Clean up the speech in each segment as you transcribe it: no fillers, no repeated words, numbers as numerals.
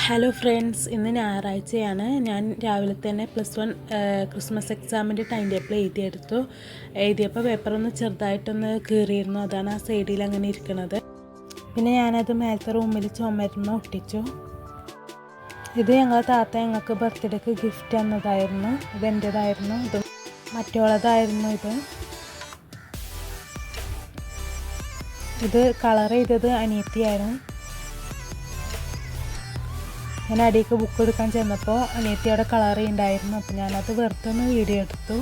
Hello friends, ഇന്ന് ഞായറാഴ്ചയാണ്. ഞാൻ രാവിലെ തന്നെ +1 ക്രിസ്മസ് എക്സാമിൻ്റെ ടൈം ടേബിൾ എഴുതിയപ്പോൾ പേപ്പറൊന്ന് ചെറുതായിട്ടൊന്ന് കീറിയിരുന്നു. അതാണ് ആ സൈഡിൽ അങ്ങനെ ഇരിക്കുന്നത്. പിന്നെ ഞാനത് മേലത്തെ റൂമിൽ ചുമരുമ്മ ഒട്ടിച്ചു. ഇത് ഞങ്ങളെ താത്ത ഞങ്ങൾക്ക് ബർത്ത്ഡേക്ക് ഗിഫ്റ്റ് തന്നതായിരുന്നു. ഇത് എൻ്റേതായിരുന്നു, ഇത് മറ്റുള്ളതായിരുന്നു. ഇത് കളർ ചെയ്തത് അനിയത്തിയായിരുന്നു. ഞാൻ അടിയിലേക്ക് ബുക്ക് എടുക്കാൻ ചെന്നപ്പോൾ അനിയത്തി അവിടെ കളർ ചെയ്യുന്നുണ്ടായിരുന്നു. അപ്പോൾ ഞാനത് വെറുതെ ഒന്ന് വീഡിയോ എടുത്തു.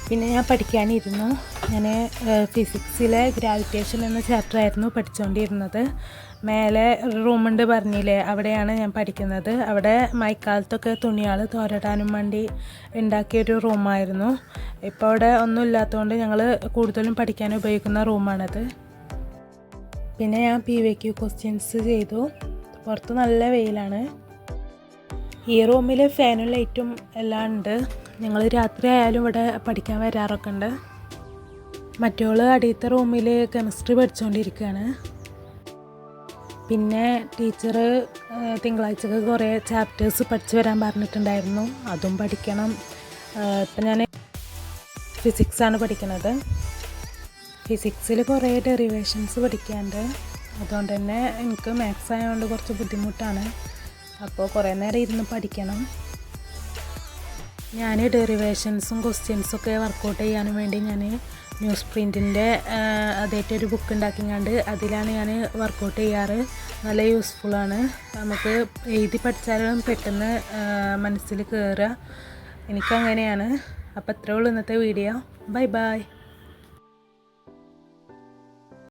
പിന്നെ ഞാൻ പഠിക്കാനിരുന്നു. ഞാൻ ഫിസിക്സിലെ ഗ്രാവിറ്റേഷൻ എന്ന ചാപ്റ്ററായിരുന്നു പഠിച്ചുകൊണ്ടിരുന്നത്. മേലെ റൂമുണ്ട് പറഞ്ഞില്ലേ, അവിടെയാണ് ഞാൻ പഠിക്കുന്നത്. അവിടെ മഴക്കാലത്തൊക്കെ തുണികൾ തോരടാനും വേണ്ടി ഉണ്ടാക്കിയൊരു റൂമായിരുന്നു. ഇപ്പോൾ അവിടെ ഒന്നും ഇല്ലാത്തതുകൊണ്ട് ഞങ്ങൾ കൂടുതലും പഠിക്കാൻ ഉപയോഗിക്കുന്ന റൂമാണത്. പിന്നെ ഞാൻ PYQ ക്വസ്റ്റ്യൻസ് ചെയ്തു. പുറത്ത് നല്ല വെയിലാണ്. ഈ റൂമിൽ ഫാനും ലൈറ്റും എല്ലാം ഉണ്ട്. ഞങ്ങൾ രാത്രി ആയാലും ഇവിടെ പഠിക്കാൻ വരാറൊക്കെ ഉണ്ട്. മറ്റോള് അടിയത്തെ റൂമിൽ കെമിസ്ട്രി പഠിച്ചുകൊണ്ടിരിക്കുകയാണ്. പിന്നെ ടീച്ചർ തിങ്കളാഴ്ചക്ക് കുറേ ചാപ്റ്റേഴ്സ് പഠിച്ചു വരാൻ പറഞ്ഞിട്ടുണ്ടായിരുന്നു. അതും പഠിക്കണം. ഇപ്പം ഞാൻ ഫിസിക്സാണ് പഠിക്കുന്നത്. ഫിസിക്സിൽ കുറേ ഡെറിവേഷൻസ് പഠിക്കാനുണ്ട്. അതുകൊണ്ട് തന്നെ എനിക്ക് മാത്സ് ആയതുകൊണ്ട് കുറച്ച് ബുദ്ധിമുട്ടാണ്. അപ്പോൾ കുറേ നേരം ഇരുന്ന് പഠിക്കണം. ഞാൻ ഡെറിവേഷൻസും ക്വസ്റ്റ്യൻസൊക്കെ വർക്കൗട്ട് ചെയ്യാനും വേണ്ടി ഞാൻ ന്യൂസ് പ്രിൻറ്റിൻ്റെ അതായിട്ടൊരു ബുക്ക് ഉണ്ടാക്കിങ്ങാണ്ട് അതിലാണ് ഞാൻ വർക്കൗട്ട് ചെയ്യാറ്. നല്ല യൂസ്ഫുള്ളാണ്. നമുക്ക് എഴുതി പഠിച്ചാലും പെട്ടെന്ന് മനസ്സിൽ കയറുക. എനിക്കങ്ങനെയാണ്. അപ്പോൾ അത്രേ ഉള്ളൂ ഇന്നത്തെ വീഡിയോ. Bye bye.